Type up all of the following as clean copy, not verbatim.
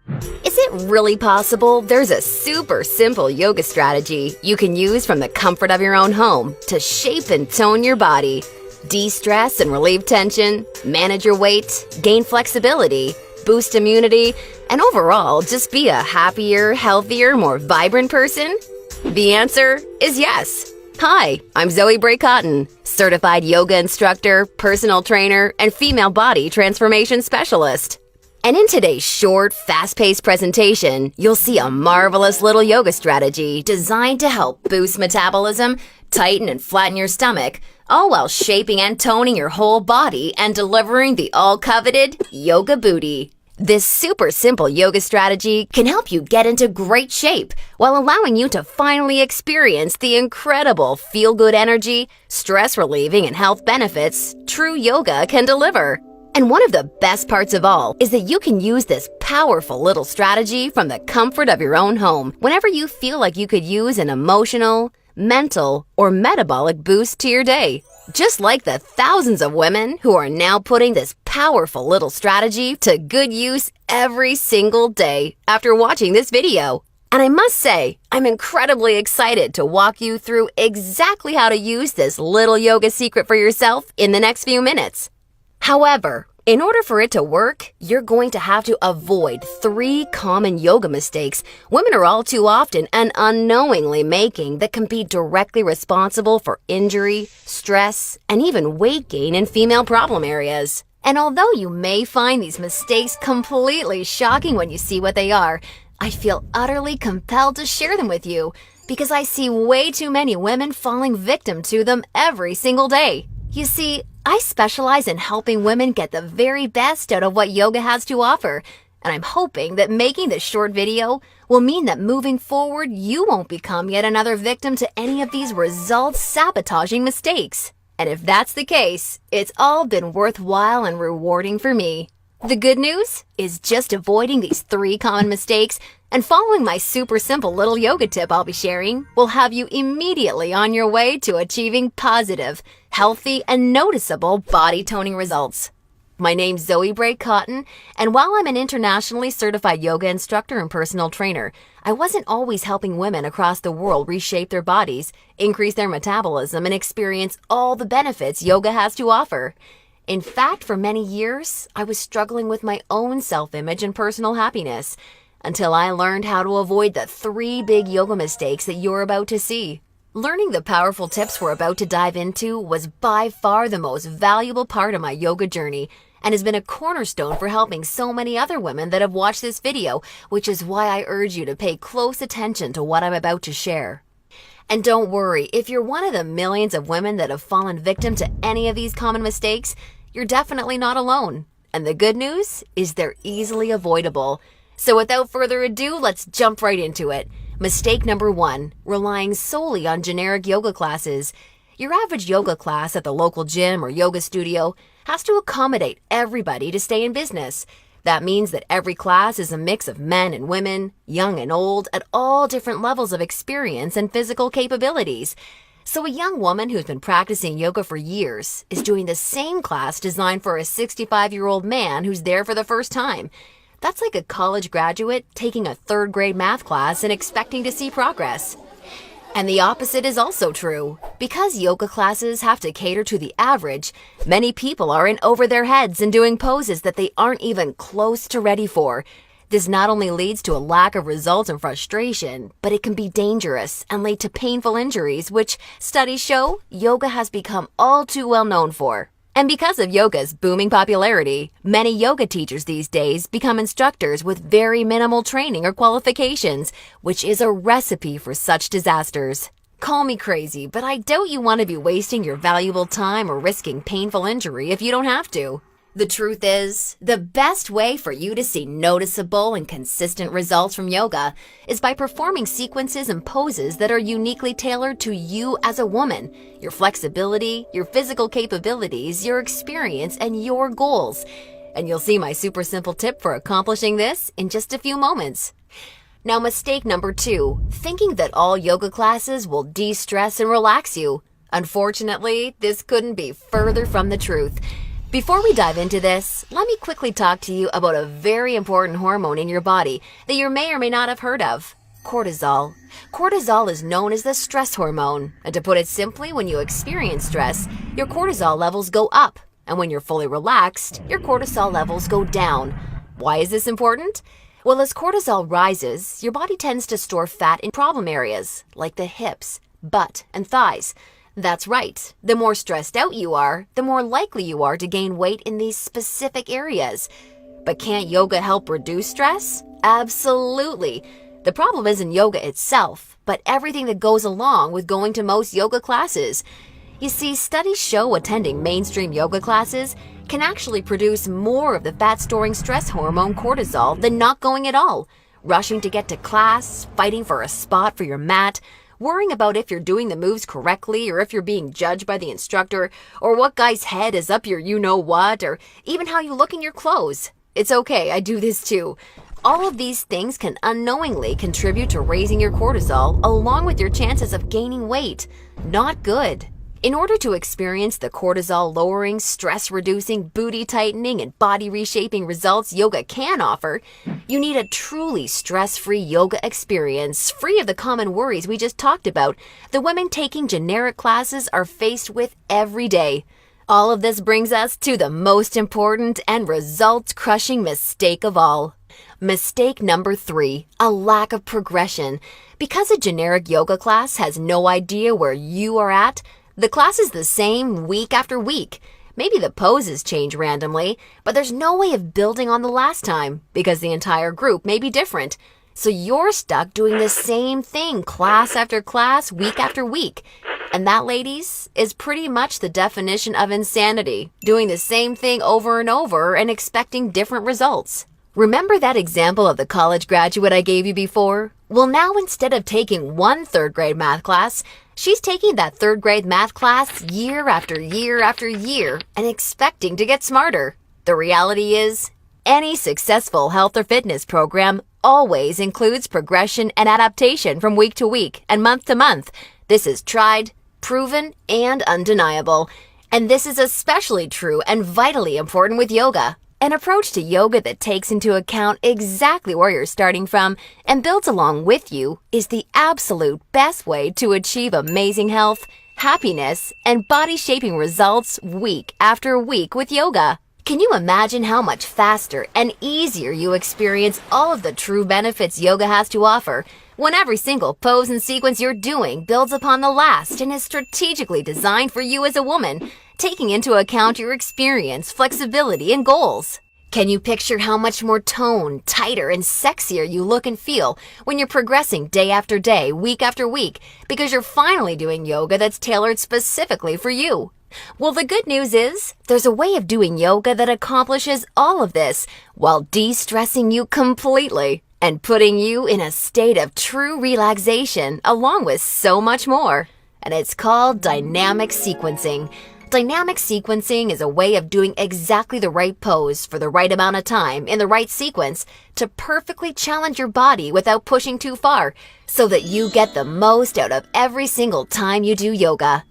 Is it really possible there's a super simple yoga strategy you can use from the comfort of your own home to shape and tone your body, de-stress and relieve tension, manage your weight, gain flexibility, boost immunity, and overall just be a happier, healthier, more vibrant person? The answer is yes. Hi, I'm Zoe Bray Cotton, certified yoga instructor, personal trainer, and female body transformation specialist. And in today's short, fast-paced presentation, you'll see a marvelous little yoga strategy designed to help boost metabolism, tighten and flatten your stomach, all while shaping and toning your whole body and delivering the all-coveted yoga booty. This super simple yoga strategy can help you get into great shape while allowing you to finally experience the incredible feel-good energy, stress-relieving, and health benefits true yoga can deliver. And one of the best parts of all is that you can use this powerful little strategy from the comfort of your own home whenever you feel like you could use an emotional, mental, or metabolic boost to your day. Just like the thousands of women who are now putting this powerful little strategy to good use every single day after watching this video. And I must say, I'm incredibly excited to walk you through exactly how to use this little yoga secret for yourself in the next few minutes. However, in order for it to work, you're going to have to avoid 3 common yoga mistakes women are all too often and unknowingly making that can be directly responsible for injury, stress, and even weight gain in female problem areas. And although you may find these mistakes completely shocking when you see what they are, I feel utterly compelled to share them with you because I see way too many women falling victim to them every single day. You see, I specialize in helping women get the very best out of what yoga has to offer, and I'm hoping that making this short video will mean that moving forward you won't become yet another victim to any of these results-sabotaging mistakes. And if that's the case, it's all been worthwhile and rewarding for me. The good news is just avoiding these 3 common mistakes and following my super simple little yoga tip I'll be sharing will have you immediately on your way to achieving positive, healthy, and noticeable body toning results. My name's Zoe Bray Cotton, and while I'm an internationally certified yoga instructor and personal trainer, I wasn't always helping women across the world reshape their bodies, increase their metabolism, and experience all the benefits yoga has to offer. In fact, for many years, I was struggling with my own self-image and personal happiness until I learned how to avoid the 3 big yoga mistakes that you're about to see. Learning the powerful tips we're about to dive into was by far the most valuable part of my yoga journey and has been a cornerstone for helping so many other women that have watched this video, which is why I urge you to pay close attention to what I'm about to share. And don't worry, if you're one of the millions of women that have fallen victim to any of these common mistakes, you're definitely not alone. And the good news is they're easily avoidable. So without further ado, let's jump right into it. Mistake number 1, relying solely on generic yoga classes. Your average yoga class at the local gym or yoga studio has to accommodate everybody to stay in business. That means that every class is a mix of men and women, young and old, at all different levels of experience and physical capabilities. So a young woman who's been practicing yoga for years is doing the same class designed for a 65-year-old man who's there for the first time. That's like a college graduate taking a 3rd grade math class and expecting to see progress. And the opposite is also true. Because yoga classes have to cater to the average, many people are in over their heads and doing poses that they aren't even close to ready for. This not only leads to a lack of results and frustration, but it can be dangerous and lead to painful injuries, which studies show yoga has become all too well known for. And because of yoga's booming popularity, many yoga teachers these days become instructors with very minimal training or qualifications, which is a recipe for such disasters. Call me crazy, but I doubt you want to be wasting your valuable time or risking painful injury if you don't have to. The truth is, the best way for you to see noticeable and consistent results from yoga is by performing sequences and poses that are uniquely tailored to you as a woman, your flexibility, your physical capabilities, your experience, and your goals. And you'll see my super simple tip for accomplishing this in just a few moments. Now, mistake number 2, thinking that all yoga classes will de-stress and relax you. Unfortunately, this couldn't be further from the truth. Before we dive into this, let me quickly talk to you about a very important hormone in your body that you may or may not have heard of: cortisol. Cortisol is known as the stress hormone, and to put it simply, when you experience stress, your cortisol levels go up, and when you're fully relaxed, your cortisol levels go down. Why is this important? Well, as cortisol rises, your body tends to store fat in problem areas, like the hips, butt, and thighs. That's right. The more stressed out you are, the more likely you are to gain weight in these specific areas. But can't yoga help reduce stress? Absolutely. The problem isn't yoga itself, but everything that goes along with going to most yoga classes. You see, studies show attending mainstream yoga classes can actually produce more of the fat-storing stress hormone cortisol than not going at all. Rushing to get to class, fighting for a spot for your mat, worrying about if you're doing the moves correctly or if you're being judged by the instructor, or what guy's head is up your you-know-what, or even how you look in your clothes. It's okay, I do this too. All of these things can unknowingly contribute to raising your cortisol along with your chances of gaining weight. Not good. In order to experience the cortisol-lowering, stress-reducing, booty-tightening, and body-reshaping results yoga can offer, you need a truly stress-free yoga experience, free of the common worries we just talked about the women taking generic classes are faced with every day. All of this brings us to the most important and results-crushing mistake of all. Mistake number 3, a lack of progression. Because a generic yoga class has no idea where you are at, the class is the same week after week. Maybe the poses change randomly, but there's no way of building on the last time because the entire group may be different. So you're stuck doing the same thing class after class, week after week. And that, ladies, is pretty much the definition of insanity, doing the same thing over and over and expecting different results. Remember that example of the college graduate I gave you before? Well, now instead of taking one third-grade math class, she's taking that third-grade math class year after year after year and expecting to get smarter. The reality is, any successful health or fitness program always includes progression and adaptation from week to week and month to month. This is tried, proven, and undeniable. And this is especially true and vitally important with yoga. An approach to yoga that takes into account exactly where you're starting from and builds along with you is the absolute best way to achieve amazing health, happiness, and body-shaping results week after week with yoga. Can you imagine how much faster and easier you experience all of the true benefits yoga has to offer when every single pose and sequence you're doing builds upon the last and is strategically designed for you as a woman, taking into account your experience, flexibility, and goals? Can you picture how much more toned, tighter, and sexier you look and feel when you're progressing day after day, week after week, because you're finally doing yoga that's tailored specifically for you? Well, the good news is there's a way of doing yoga that accomplishes all of this while de-stressing you completely and putting you in a state of true relaxation along with so much more. And it's called dynamic sequencing. Dynamic sequencing is a way of doing exactly the right pose for the right amount of time in the right sequence to perfectly challenge your body without pushing too far so that you get the most out of every single time you do yoga.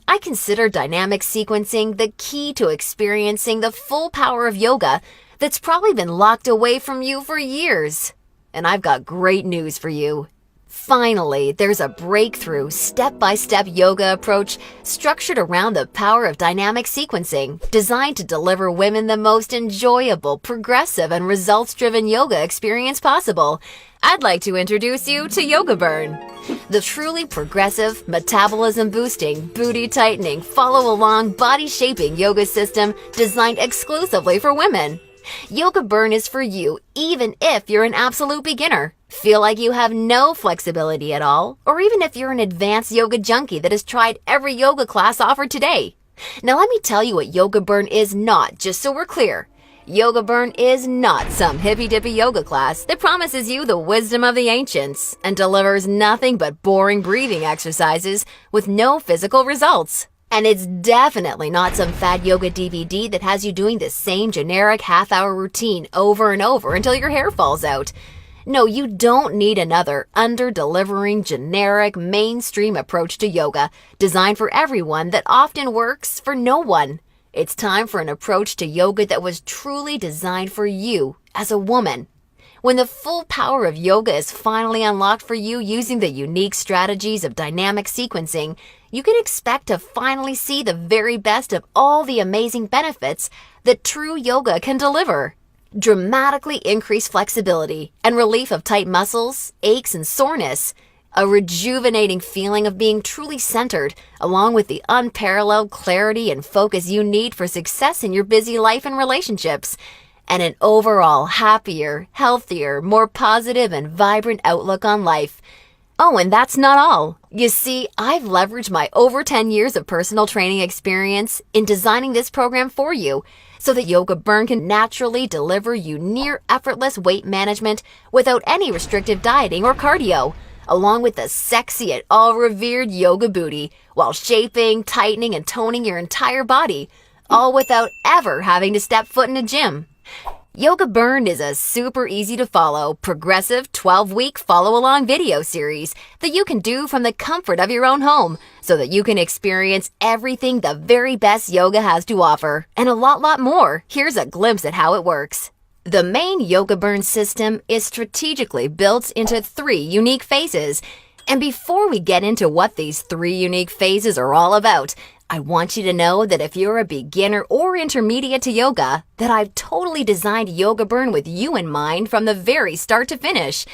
I consider dynamic sequencing the key to experiencing the full power of yoga that's probably been locked away from you for years. And I've got great news for you. Finally, there's a breakthrough, step-by-step yoga approach structured around the power of dynamic sequencing, designed to deliver women the most enjoyable, progressive, and results-driven yoga experience possible. I'd like to introduce you to Yoga Burn, the truly progressive, metabolism-boosting, booty-tightening, follow-along, body-shaping yoga system designed exclusively for women. Yoga Burn is for you even if you're an absolute beginner, feel like you have no flexibility at all, or even if you're an advanced yoga junkie that has tried every yoga class offered today. Now let me tell you what Yoga Burn is not, just so we're clear. Yoga Burn is not some hippy-dippy yoga class that promises you the wisdom of the ancients and delivers nothing but boring breathing exercises with no physical results. And it's definitely not some fad yoga DVD that has you doing the same generic half-hour routine over and over until your hair falls out. No, you don't need another under-delivering, generic, mainstream approach to yoga designed for everyone that often works for no one. It's time for an approach to yoga that was truly designed for you as a woman. When the full power of yoga is finally unlocked for you using the unique strategies of dynamic sequencing, you can expect to finally see the very best of all the amazing benefits that true yoga can deliver. Dramatically increased flexibility and relief of tight muscles, aches, and soreness. A rejuvenating feeling of being truly centered, along with the unparalleled clarity and focus you need for success in your busy life and relationships. And an overall happier, healthier, more positive and vibrant outlook on life. Oh, and that's not all. You see, I've leveraged my over 10 years of personal training experience in designing this program for you so that Yoga Burn can naturally deliver you near effortless weight management without any restrictive dieting or cardio, along with the sexy and all-revered yoga booty while shaping, tightening, and toning your entire body, all without ever having to step foot in a gym. Yoga Burn is a super easy to follow, progressive 12-week follow-along video series that you can do from the comfort of your own home so that you can experience everything the very best yoga has to offer and a lot more. Here's a glimpse at how it works. The main Yoga Burn system is strategically built into 3 unique phases. And before we get into what these 3 unique phases are all about, I want you to know that if you're a beginner or intermediate to yoga, that I've totally designed Yoga Burn with you in mind from the very start to finish.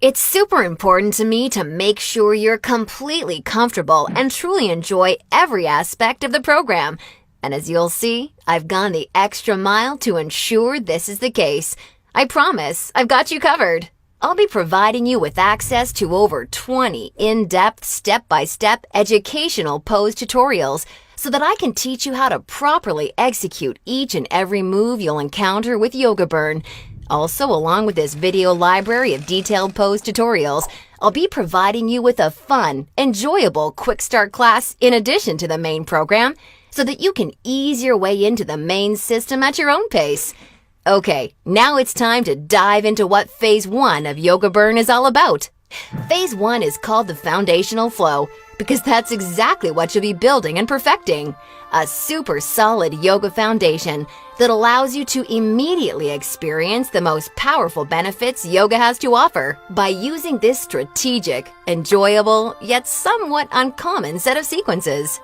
It's super important to me to make sure you're completely comfortable and truly enjoy every aspect of the program. And as you'll see, I've gone the extra mile to ensure this is the case. I promise, I've got you covered. I'll be providing you with access to over 20 in-depth, step-by-step educational pose tutorials so that I can teach you how to properly execute each and every move you'll encounter with Yoga Burn. Also, along with this video library of detailed pose tutorials, I'll be providing you with a fun, enjoyable quick start class in addition to the main program so that you can ease your way into the main system at your own pace. Okay, now it's time to dive into what Phase 1 of Yoga Burn is all about. Phase 1 is called the foundational flow because that's exactly what you'll be building and perfecting. A super solid yoga foundation that allows you to immediately experience the most powerful benefits yoga has to offer by using this strategic, enjoyable, yet somewhat uncommon set of sequences.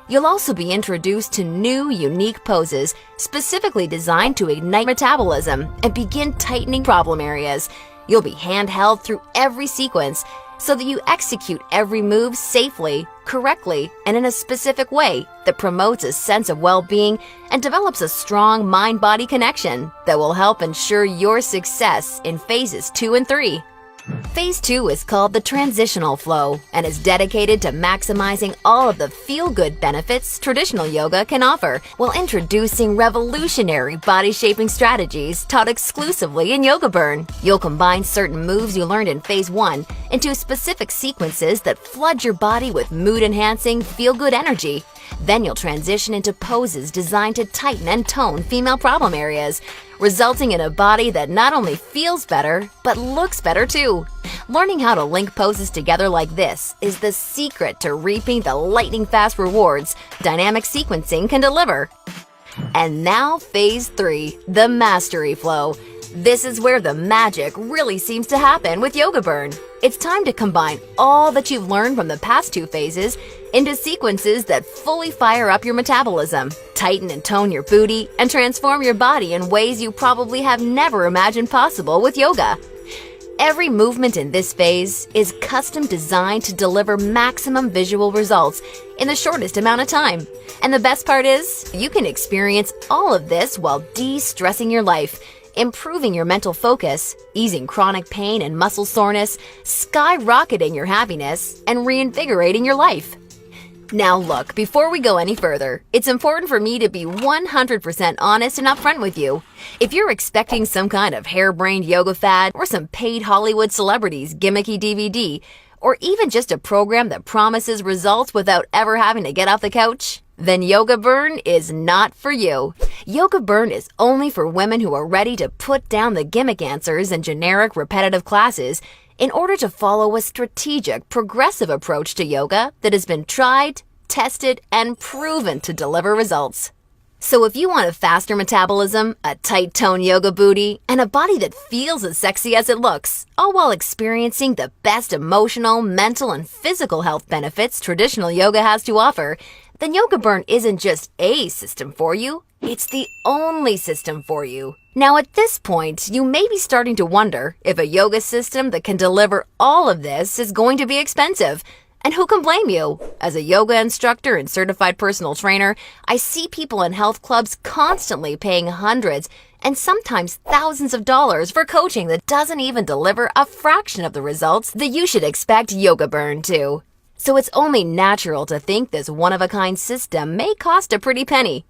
You'll also be introduced to new, unique poses specifically designed to ignite metabolism and begin tightening problem areas. You'll be handheld through every sequence so that you execute every move safely, correctly, and in a specific way that promotes a sense of well-being and develops a strong mind-body connection that will help ensure your success in phases 2 and 3. Phase 2 is called the transitional flow and is dedicated to maximizing all of the feel-good benefits traditional yoga can offer while introducing revolutionary body-shaping strategies taught exclusively in Yoga Burn. You'll combine certain moves you learned in Phase 1 into specific sequences that flood your body with mood-enhancing, feel-good energy. Then you'll transition into poses designed to tighten and tone female problem areas, resulting in a body that not only feels better, but looks better too. Learning how to link poses together like this is the secret to reaping the lightning-fast rewards dynamic sequencing can deliver. And now Phase 3, the mastery flow. This is where the magic really seems to happen with Yoga Burn. It's time to combine all that you've learned from the past 2 phases into sequences that fully fire up your metabolism, tighten and tone your booty, and transform your body in ways you probably have never imagined possible with yoga. Every movement in this phase is custom designed to deliver maximum visual results in the shortest amount of time. And the best part is, you can experience all of this while de-stressing your life, improving your mental focus, easing chronic pain and muscle soreness, skyrocketing your happiness, and reinvigorating your life. Now look, before we go any further, it's important for me to be 100% honest and upfront with you. If you're expecting some kind of harebrained yoga fad or some paid Hollywood celebrities gimmicky DVD, or even just a program that promises results without ever having to get off the couch, then Yoga Burn is not for you. Yoga Burn is only for women who are ready to put down the gimmick answers and generic repetitive classes in order to follow a strategic, progressive approach to yoga that has been tried, tested, and proven to deliver results. So if you want a faster metabolism, a tight toned yoga booty, and a body that feels as sexy as it looks, all while experiencing the best emotional, mental, and physical health benefits traditional yoga has to offer, then Yoga Burn isn't just a system for you, it's the only system for you. Now at this point, you may be starting to wonder if a yoga system that can deliver all of this is going to be expensive. And who can blame you? As a yoga instructor and certified personal trainer, I see people in health clubs constantly paying hundreds and sometimes thousands of dollars for coaching that doesn't even deliver a fraction of the results that you should expect Yoga Burn to. So it's only natural to think this one-of-a-kind system may cost a pretty penny.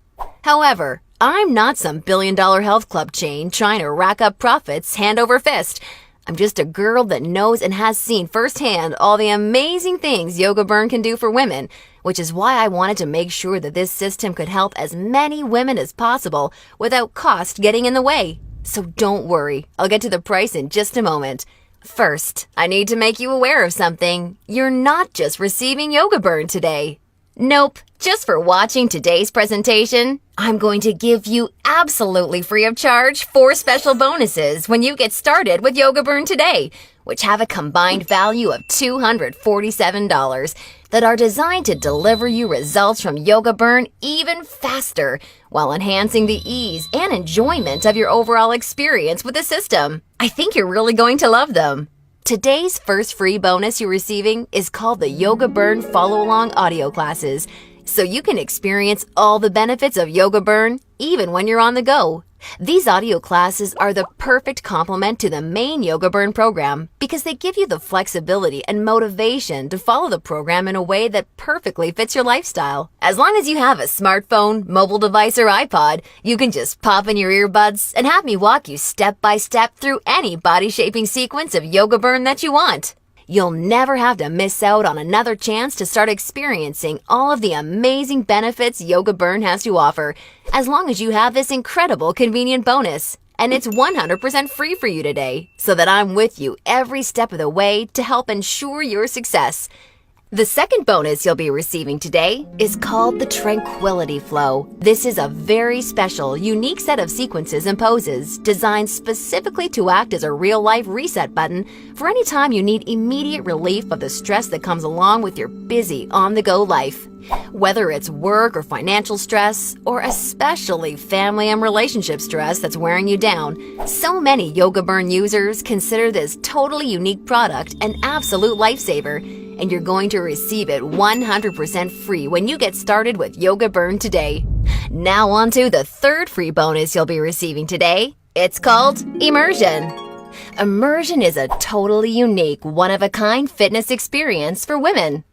However, I'm not some billion-dollar health club chain trying to rack up profits hand over fist. I'm just a girl that knows and has seen firsthand all the amazing things Yoga Burn can do for women, which is why I wanted to make sure that this system could help as many women as possible without cost getting in the way. So don't worry, I'll get to the price in just a moment. First, I need to make you aware of something. You're not just receiving Yoga Burn today. Nope, just for watching today's presentation, I'm going to give you absolutely free of charge 4 special bonuses when you get started with Yoga Burn today, which have a combined value of $247 that are designed to deliver you results from Yoga Burn even faster while enhancing the ease and enjoyment of your overall experience with the system. I think you're really going to love them. Today's first free bonus you're receiving is called the Yoga Burn Follow-Along Audio Classes, so you can experience all the benefits of Yoga Burn even when you're on the go. These audio classes are the perfect complement to the main Yoga Burn program because they give you the flexibility and motivation to follow the program in a way that perfectly fits your lifestyle. As long as you have a smartphone, mobile device, or iPod, you can just pop in your earbuds and have me walk you step by step through any body-shaping sequence of Yoga Burn that you want. You'll never have to miss out on another chance to start experiencing all of the amazing benefits Yoga Burn has to offer, as long as you have this incredible convenient bonus. And it's 100% free for you today, so that I'm with you every step of the way to help ensure your success. The second bonus you'll be receiving today is called the Tranquility Flow. This is a very special, unique set of sequences and poses designed specifically to act as a real-life reset button for any time you need immediate relief of the stress that comes along with your busy, on-the-go life. Whether it's work or financial stress, or especially family and relationship stress that's wearing you down, so many Yoga Burn users consider this totally unique product an absolute lifesaver, and you're going to receive it 100% free when you get started with Yoga Burn today. Now on to the third free bonus you'll be receiving today. It's called Immersion. Immersion is a totally unique, one-of-a-kind fitness experience for women.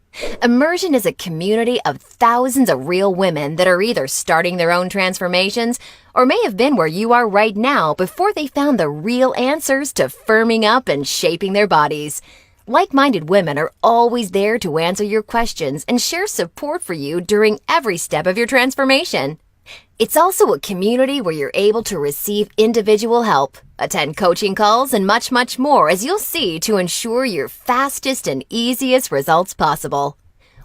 Immersion is a community of thousands of real women that are either starting their own transformations or may have been where you are right now before they found the real answers to firming up and shaping their bodies. Like-minded women are always there to answer your questions and share support for you during every step of your transformation. It's also a community where you're able to receive individual help, attend coaching calls, and much, much more, as you'll see, to ensure your fastest and easiest results possible.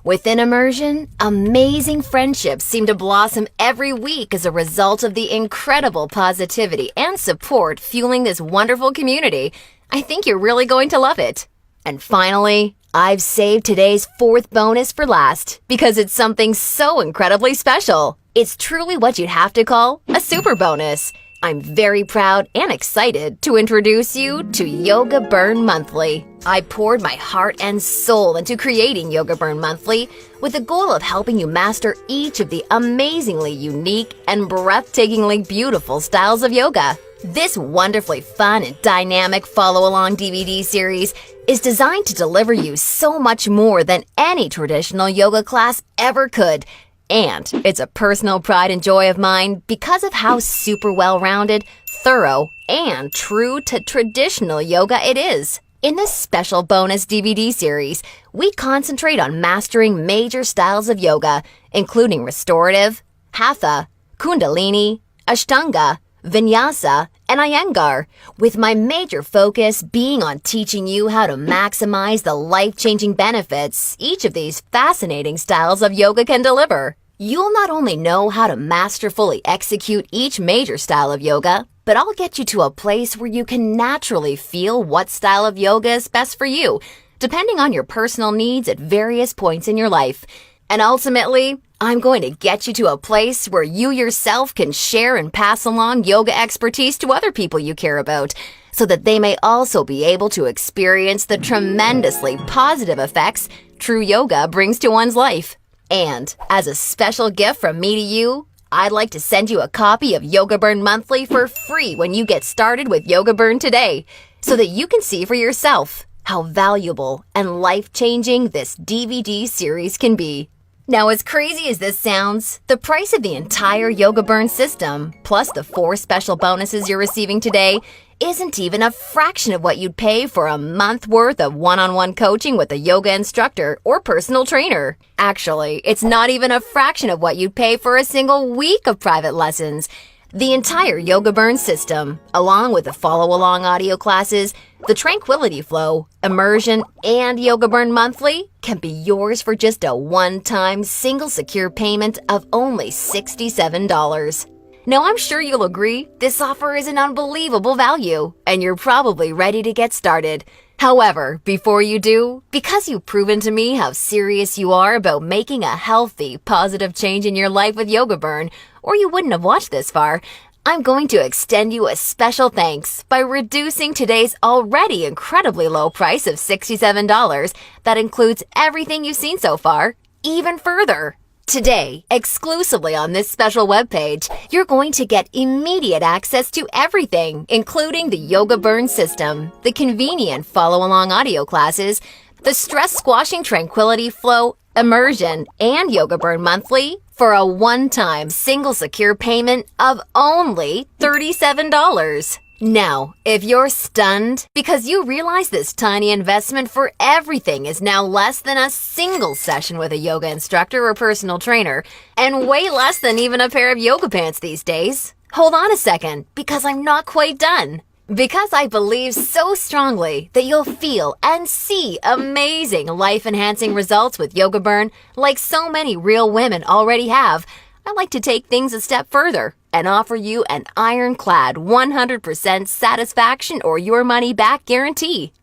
Within Immersion, amazing friendships seem to blossom every week as a result of the incredible positivity and support fueling this wonderful community. I think you're really going to love it. And finally, I've saved today's fourth bonus for last because it's something so incredibly special. It's truly what you'd have to call a super bonus. I'm very proud and excited to introduce you to Yoga Burn Monthly. I poured my heart and soul into creating Yoga Burn Monthly with the goal of helping you master each of the amazingly unique and breathtakingly beautiful styles of yoga. This wonderfully fun and dynamic follow-along DVD series is designed to deliver you so much more than any traditional yoga class ever could. And it's a personal pride and joy of mine because of how super well-rounded, thorough, and true to traditional yoga it is. In this special bonus DVD series, we concentrate on mastering major styles of yoga, including restorative, hatha, kundalini, ashtanga, vinyasa, and iyengar, with my major focus being on teaching you how to maximize the life-changing benefits each of these fascinating styles of yoga can deliver. You'll not only know how to masterfully execute each major style of yoga, but I'll get you to a place where you can naturally feel what style of yoga is best for you, depending on your personal needs at various points in your life. And ultimately, I'm going to get you to a place where you yourself can share and pass along yoga expertise to other people you care about, so that they may also be able to experience the tremendously positive effects true yoga brings to one's life. And as a special gift from me to you, I'd like to send you a copy of Yoga Burn Monthly for free when you get started with Yoga Burn today, so that you can see for yourself how valuable and life-changing this DVD series can be. Now, as crazy as this sounds, the price of the entire Yoga Burn system, plus the 4 special bonuses you're receiving today, isn't even a fraction of what you'd pay for a month worth of one-on-one coaching with a yoga instructor or personal trainer. Actually, it's not even a fraction of what you'd pay for a single week of private lessons. The entire Yoga Burn system, along with the follow-along audio classes, the Tranquility Flow, Immersion, and Yoga Burn Monthly, can be yours for just a one-time single secure payment of only $67. Now, I'm sure you'll agree this offer is an unbelievable value, and you're probably ready to get started. However, before you do, because you've proven to me how serious you are about making a healthy, positive change in your life with Yoga Burn, or you wouldn't have watched this far, I'm going to extend you a special thanks by reducing today's already incredibly low price of $67 that includes everything you've seen so far, even further. Today, exclusively on this special webpage, you're going to get immediate access to everything, including the Yoga Burn system, the convenient follow-along audio classes, the stress-squashing Tranquility Flow, Immersion, and Yoga Burn Monthly for a one-time single secure payment of only $37. Now, if you're stunned because you realize this tiny investment for everything is now less than a single session with a yoga instructor or personal trainer, and way less than even a pair of yoga pants these days, hold on a second, because I'm not quite done. Because I believe so strongly that you'll feel and see amazing life-enhancing results with Yoga Burn like so many real women already have, I'd like to take things a step further and offer you an ironclad 100% satisfaction or your money back guarantee.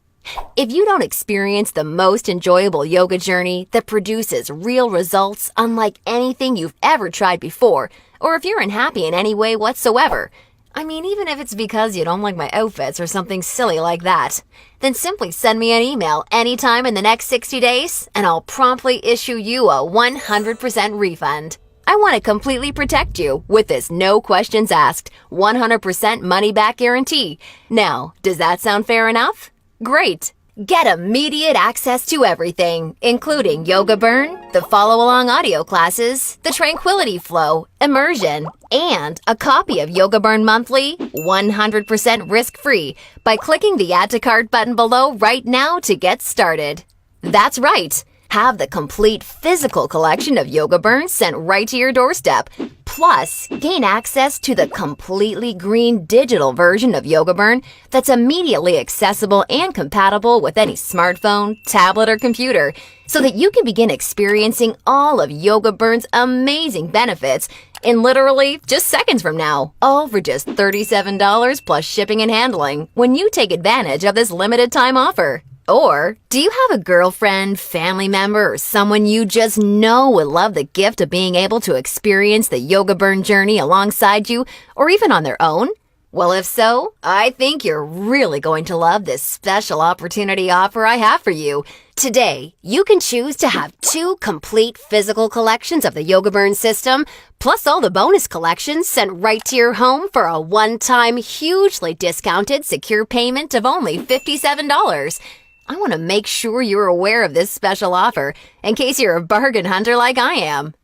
If you don't experience the most enjoyable yoga journey that produces real results unlike anything you've ever tried before, or if you're unhappy in any way whatsoever, I mean, even if it's because you don't like my outfits or something silly like that, then simply send me an email anytime in the next 60 days and I'll promptly issue you a 100% refund. I want to completely protect you with this no questions asked, 100% money back guarantee. Now, does that sound fair enough? Great! Get immediate access to everything, including Yoga Burn, the follow-along audio classes, the Tranquility Flow, Immersion, and a copy of Yoga Burn Monthly, 100% risk-free, by clicking the Add to Cart button below right now to get started. That's right! Have the complete physical collection of Yoga Burn sent right to your doorstep. Plus, gain access to the completely green digital version of Yoga Burn that's immediately accessible and compatible with any smartphone, tablet, or computer, so that you can begin experiencing all of Yoga Burn's amazing benefits in literally just seconds from now, all for just $37 plus shipping and handling when you take advantage of this limited time offer. Or, do you have a girlfriend, family member, or someone you just know would love the gift of being able to experience the Yoga Burn journey alongside you, or even on their own? Well, if so, I think you're really going to love this special opportunity offer I have for you. Today, you can choose to have 2 complete physical collections of the Yoga Burn system, plus all the bonus collections sent right to your home for a one-time, hugely discounted, secure payment of only $57. I want to make sure you're aware of this special offer in case you're a bargain hunter like I am.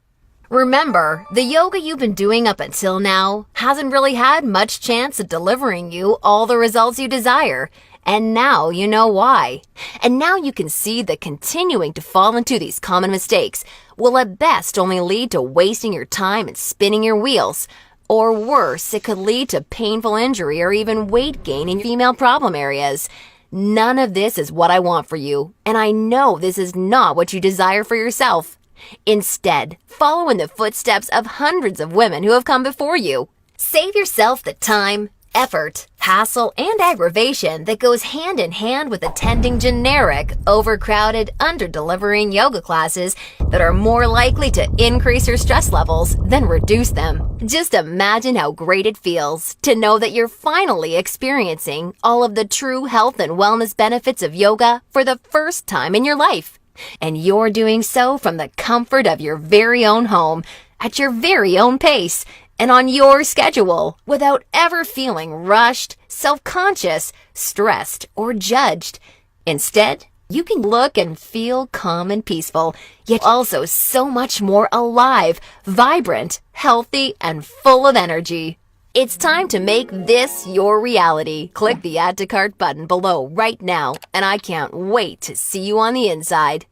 Remember, the yoga you've been doing up until now hasn't really had much chance of delivering you all the results you desire, and now you know why. And now you can see that continuing to fall into these common mistakes will at best only lead to wasting your time and spinning your wheels. Or worse, it could lead to painful injury or even weight gain in female problem areas. None of this is what I want for you, and I know this is not what you desire for yourself. Instead, follow in the footsteps of hundreds of women who have come before you. Save yourself the time, effort, hassle, and aggravation that goes hand in hand with attending generic, overcrowded, under-delivering yoga classes that are more likely to increase your stress levels than reduce them. Just imagine how great it feels to know that you're finally experiencing all of the true health and wellness benefits of yoga for the first time in your life. And you're doing so from the comfort of your very own home, at your very own pace, and on your schedule, without ever feeling rushed, self-conscious, stressed, or judged. Instead, you can look and feel calm and peaceful, yet also so much more alive, vibrant, healthy, and full of energy. It's time to make this your reality. Click the Add to Cart button below right now, and I can't wait to see you on the inside.